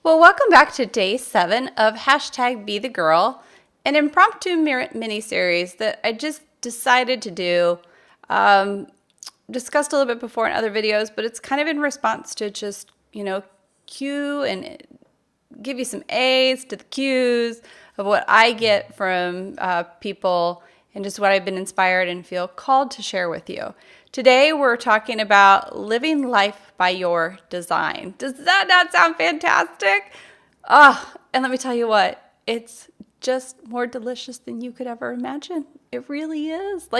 Well, welcome back to day 7 of hashtag Be the Girl, an impromptu mini-series that I just decided to do. Discussed a little bit before in other videos, but it's kind of in response to just, cue and give you some A's to the Q's of what I get from people and just what I've been inspired and feel called to share with you. Today, we're talking about living life by your design. Does that not sound fantastic? And let me tell you what, it's just more delicious than you could ever imagine. It really is.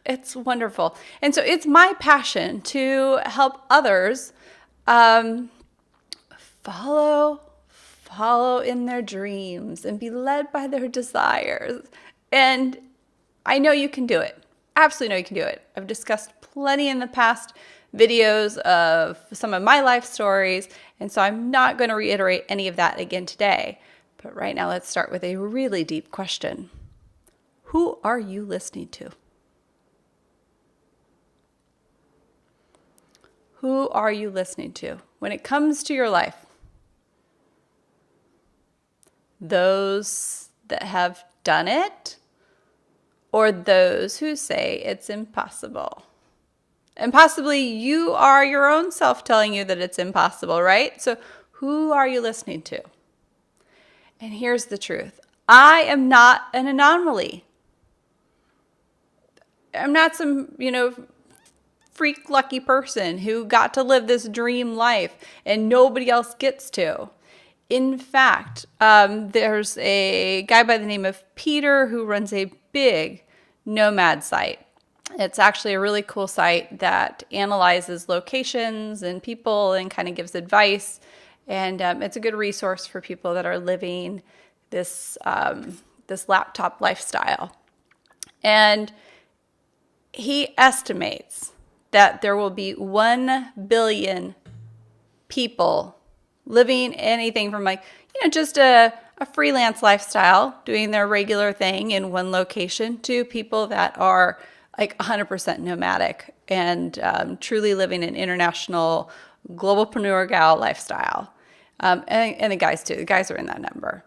It's wonderful. And so it's my passion to help others follow in their dreams and be led by their desires. And I know you can do it. Absolutely know you can do it. I've discussed plenty in the past videos of some of my life stories, and so I'm not going to reiterate any of that again today. But right now, let's start with a really deep question. Who are you listening to? Who are you listening to when it comes to your life? Those that have done it, or those who say it's impossible? And possibly you are your own self telling you that it's impossible, right? So who are you listening to? And here's the truth. I am not an anomaly. I'm not some, freak lucky person who got to live this dream life and nobody else gets to. In fact, there's a guy by the name of Peter who runs a big nomad site. It's actually a really cool site that analyzes locations and people and kind of gives advice. And it's a good resource for people that are living this laptop lifestyle. And he estimates that there will be 1 billion people living anything from just a freelance lifestyle, doing their regular thing in one location, to people that are 100% nomadic and truly living an international globalpreneur gal lifestyle. And the guys too. The guys are in that number.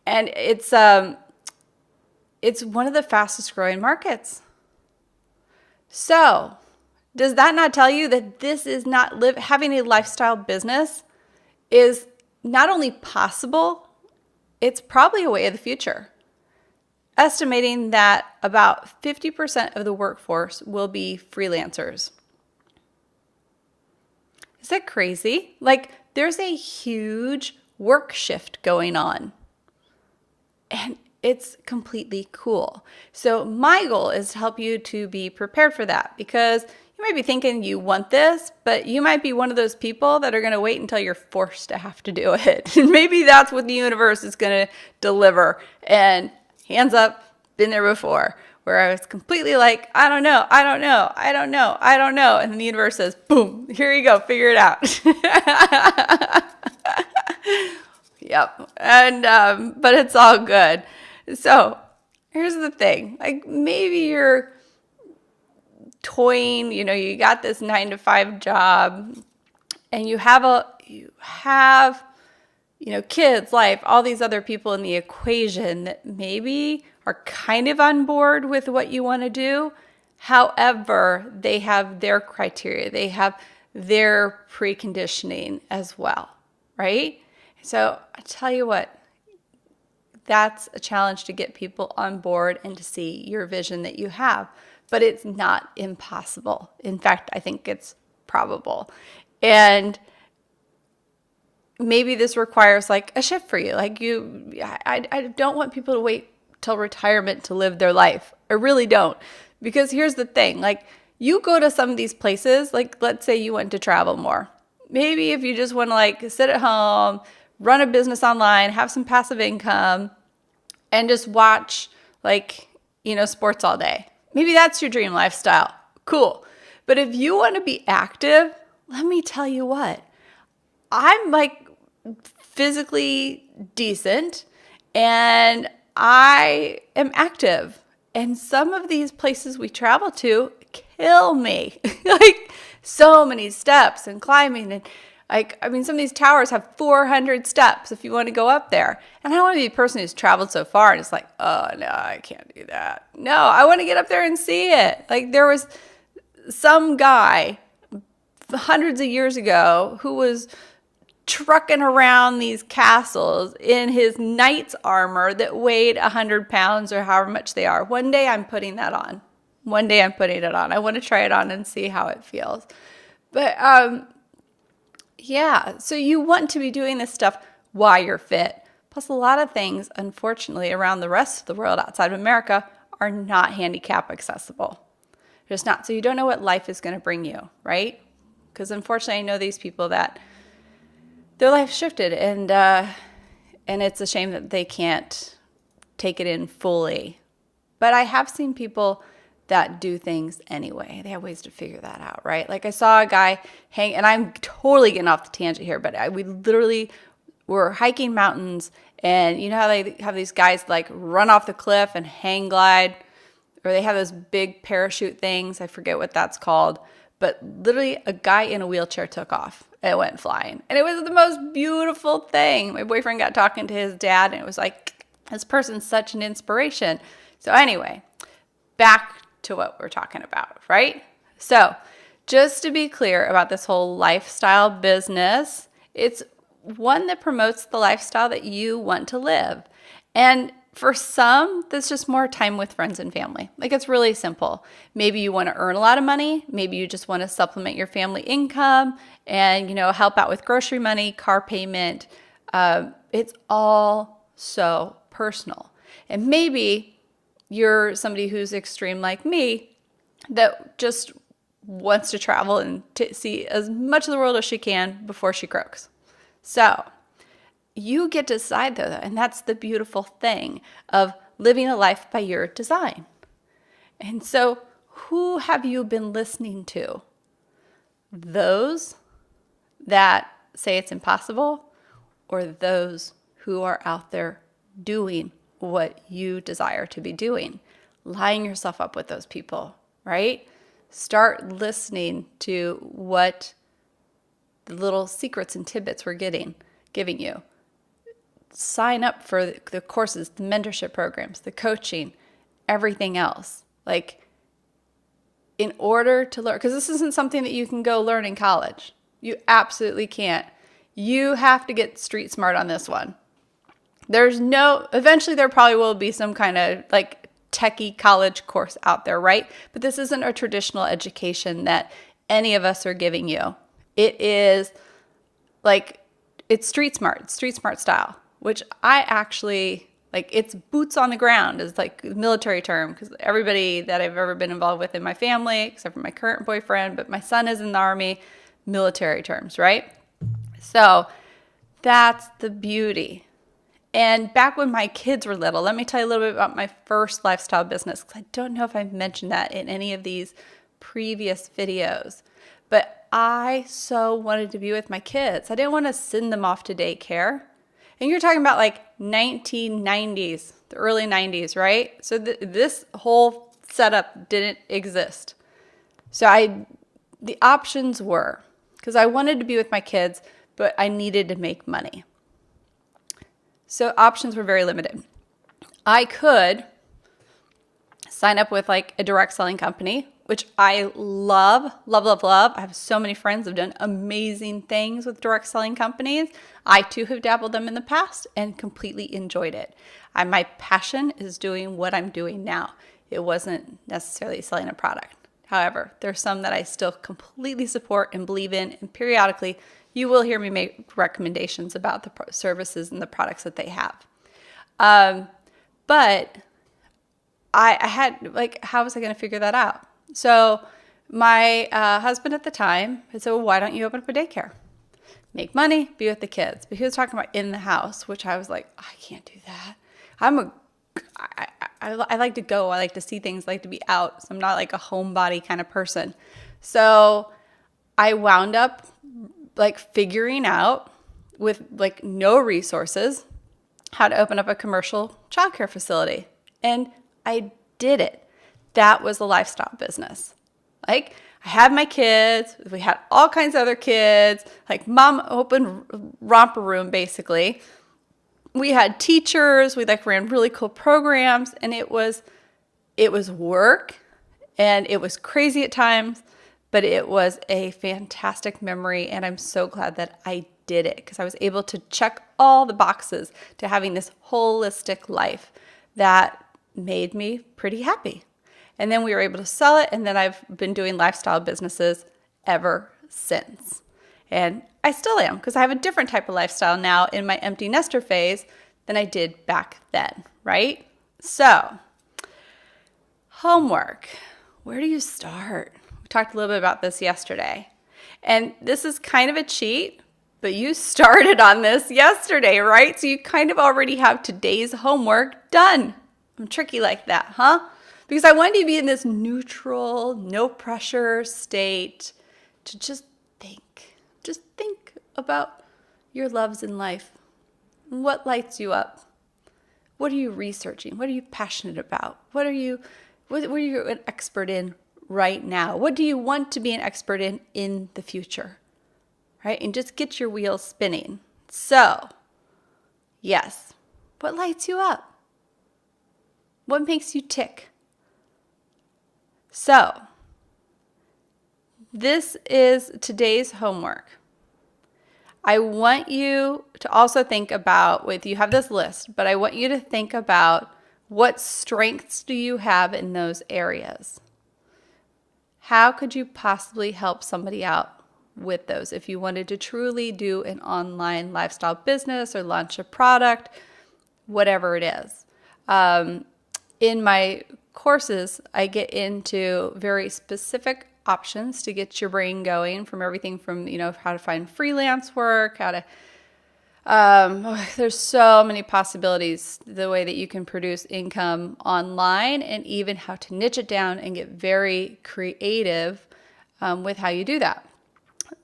And it's one of the fastest growing markets. So does that not tell you that this is not having a lifestyle business is not only possible, it's probably a way of the future? Estimating that about 50% of the workforce will be freelancers. Is that crazy? There's a huge work shift going on. And it's completely cool. So my goal is to help you to be prepared for that, because you might be thinking you want this, but you might be one of those people that are going to wait until you're forced to have to do it. And maybe that's what the universe is going to deliver. And hands up, been there before, where I was completely I don't know. And then the universe says, boom, here you go, figure it out. Yep. And, but it's all good. So here's the thing, maybe you're toying, you got this 9-to-5 job and you have kids, life, all these other people in the equation that maybe are kind of on board with what you want to do. However, they have their criteria. They have their preconditioning as well, right? So I tell you what, that's a challenge to get people on board and to see your vision that you have. But it's not impossible. In fact, I think it's probable. And maybe this requires a shift for you. I don't want people to wait till retirement to live their life. I really don't. Because here's the thing, you go to some of these places, let's say you want to travel more. Maybe if you just want to sit at home, run a business online, have some passive income, and just watch sports all day. Maybe that's your dream lifestyle. Cool. But if you want to be active, let me tell you what, I'm physically decent and I am active. And some of these places we travel to kill me. So many steps and climbing. And Like, I mean, some of these towers have 400 steps if you want to go up there. And I don't want to be a person who's traveled so far and it's like, oh, no, I can't do that. No, I want to get up there and see it. Like, there was some guy hundreds of years ago who was trucking around these castles in his knight's armor that weighed 100 pounds or however much they are. One day I'm putting that on. One day I'm putting it on. I want to try it on and see how it feels. But, yeah, so you want to be doing this stuff while you're fit. Plus, a lot of things, unfortunately, around the rest of the world outside of America are not handicap accessible. Just not. So you don't know what life is going to bring you, right? Because unfortunately, I know these people that their life shifted, and it's a shame that they can't take it in fully. But I have seen people that do things anyway. They have ways to figure that out, right? Like I saw a guy hang, and I'm totally getting off the tangent here, but we literally were hiking mountains, and you know how they have these guys like run off the cliff and hang glide, or they have those big parachute things. I forget what that's called. But literally a guy in a wheelchair took off and went flying. And it was the most beautiful thing. My boyfriend got talking to his dad, and it was like, this person's such an inspiration. So anyway, back to what we're talking about, right? So just to be clear about this whole lifestyle business, it's one that promotes the lifestyle that you want to live. And for some, that's just more time with friends and family. Like, it's really simple. Maybe you want to earn a lot of money. Maybe you just want to supplement your family income and, help out with grocery money, car payment. It's all so personal. And maybe you're somebody who's extreme like me that just wants to travel and to see as much of the world as she can before she croaks. So you get to decide, though, and that's the beautiful thing of living a life by your design. And so who have you been listening to? Those that say it's impossible, or those who are out there doing what you desire to be doing? Lining yourself up with those people, right? Start listening to what the little secrets and tidbits we're giving you. Sign up for the courses, the mentorship programs, the coaching, everything else. Like, in order to learn, because this isn't something that you can go learn in college. You absolutely can't. You have to get street smart on this one. Eventually there probably will be some kind of like techie college course out there, right? But this isn't a traditional education that any of us are giving you. It is like, it's street smart style, which I actually like. It's boots on the ground is like the military term, because everybody that I've ever been involved with in my family, except for my current boyfriend, but my son is in the Army, military terms, right? So that's the beauty. And back when my kids were little, let me tell you a little bit about my first lifestyle business, because I don't know if I've mentioned that in any of these previous videos. But I so wanted to be with my kids. I didn't want to send them off to daycare. And you're talking about like 1990s, the early 90s, right? So this whole setup didn't exist. So the options were, because I wanted to be with my kids, but I needed to make money. So options were very limited. I could sign up with like a direct selling company, which I love. I have so many friends who have done amazing things with direct selling companies. I too have dabbled them in the past and completely enjoyed it. My passion is doing what I'm doing now. It wasn't necessarily selling a product. However, there's some that I still completely support and believe in, and periodically you will hear me make recommendations about the services and the products that they have. But I had, like, how was I going to figure that out? So my husband at the time said, well, why don't you open up a daycare? Make money, be with the kids. But he was talking about in the house, which I was like, I can't do that. I like to go. I like to see things. I like to be out. So I'm not like a homebody kind of person. So I wound up like figuring out with like no resources how to open up a commercial childcare facility. And I did it. That was a lifestyle business. Like, I had my kids. We had all kinds of other kids, like mom open romper room, basically. We had teachers. We like ran really cool programs, and it was work, and it was crazy at times, but it was a fantastic memory, and I'm so glad that I did it because I was able to check all the boxes to having this holistic life that made me pretty happy. And then we were able to sell it, and then I've been doing lifestyle businesses ever since. And I still am because I have a different type of lifestyle now in my empty nester phase than I did back then, right? So, homework. Where do you start? We talked a little bit about this yesterday. And this is kind of a cheat, but you started on this yesterday, right? So you kind of already have today's homework done. I'm tricky like that, huh? Because I wanted you to be in this neutral, no pressure state to just think. Just think about your loves in life. What lights you up? What are you researching? What are you passionate about? What are you an expert in right now? What do you want to be an expert in the future? Right? And just get your wheels spinning. So, yes, what lights you up? What makes you tick? So, this is today's homework. I want you to also think about, you have this list, but I want you to think about what strengths do you have in those areas? How could you possibly help somebody out with those if you wanted to truly do an online lifestyle business or launch a product, whatever it is? In my courses, I get into very specific options to get your brain going, from everything from, how to find freelance work, how to, there's so many possibilities, the way that you can produce income online, and even how to niche it down and get very creative with how you do that.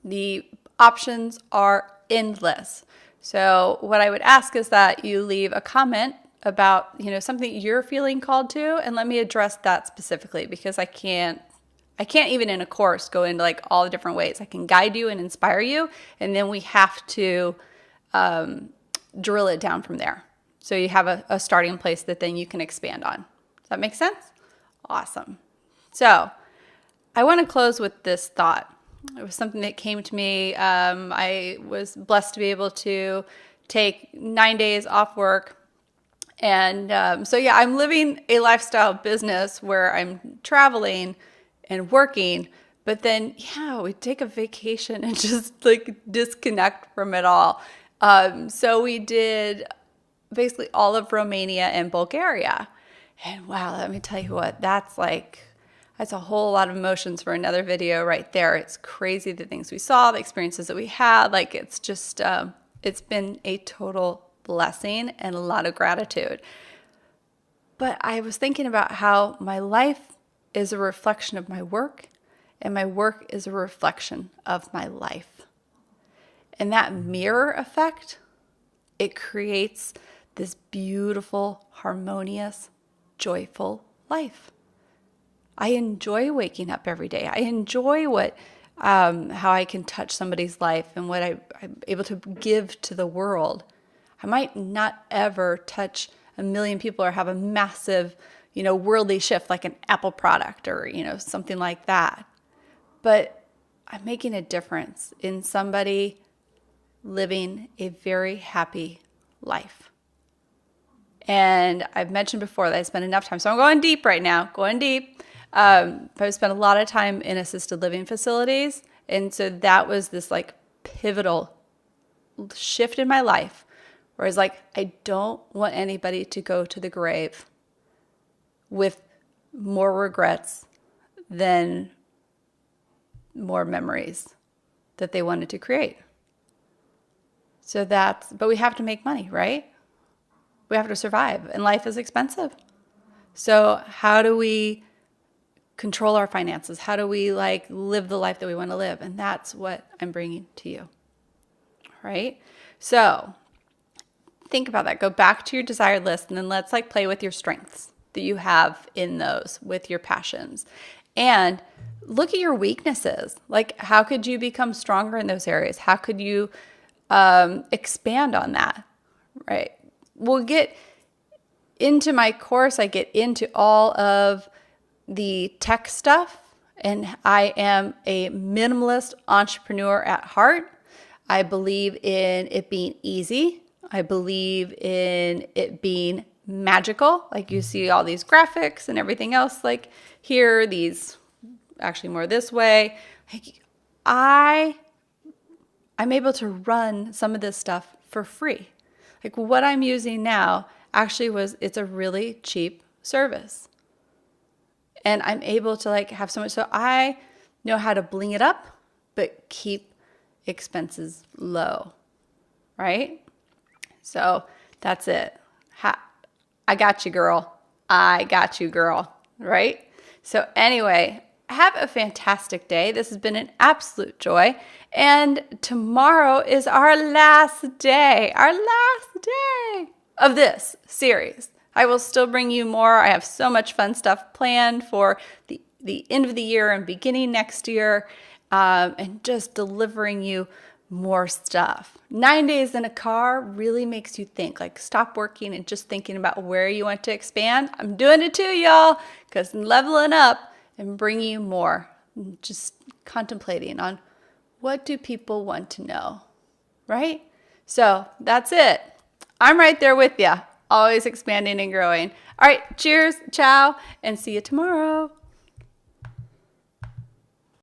The options are endless. So what I would ask is that you leave a comment about, something you're feeling called to, and let me address that specifically, because I can't even in a course go into like all the different ways. I can guide you and inspire you, and then we have to drill it down from there. So you have a starting place that then you can expand on. Does that make sense? Awesome. So I want to close with this thought. It was something that came to me. I was blessed to be able to take 9 days off work. And I'm living a lifestyle business where I'm traveling and working, but then, we take a vacation and just like disconnect from it all. So we did basically all of Romania and Bulgaria. And wow, let me tell you what, that's a whole lot of emotions for another video right there. It's crazy the things we saw, the experiences that we had. Like, it's just, it's been a total blessing and a lot of gratitude. But I was thinking about how my life is a reflection of my work, and my work is a reflection of my life. And that mirror effect, it creates this beautiful, harmonious, joyful life. I enjoy waking up every day. I enjoy how I can touch somebody's life and what I'm able to give to the world. I might not ever touch 1 million people or have a massive, worldly shift like an Apple product or, something like that. But I'm making a difference in somebody living a very happy life. And I've mentioned before that I spend enough time. So I'm going deep right now, I've spent a lot of time in assisted living facilities. And so that was this like pivotal shift in my life where I was like, I don't want anybody to go to the grave with more regrets than more memories that they wanted to create. But we have to make money, right? We have to survive, and life is expensive. So how do we control our finances? How do we live the life that we want to live? And that's what I'm bringing to you, right? So think about that. Go back to your desired list, and then let's play with your strengths that you have in those with your passions. And look at your weaknesses. Like, how could you become stronger in those areas? How could you expand on that, right? We'll get into my course. I get into all of the tech stuff, and I am a minimalist entrepreneur at heart. I believe in it being easy. I believe in it being magical. Like, you see all these graphics and everything else, like here, these actually more this way. Like, I'm able to run some of this stuff for free. Like, what I'm using now actually it's a really cheap service. And I'm able to like have so much. So I know how to bling it up, but keep expenses low, right? So that's it. I got you, girl. I got you, girl, right? So anyway, have a fantastic day. This has been an absolute joy. And tomorrow is our last day of this series. I will still bring you more. I have so much fun stuff planned for the end of the year and beginning next year, and just delivering you more stuff. 9 days in a car really makes you think, like, stop working and just thinking about where you want to expand. I'm doing it too, y'all, because I'm leveling up and bringing you more. Just contemplating on what do people want to know, right? So that's it. I'm right there with you, always expanding and growing. All right, cheers, ciao, and see you tomorrow.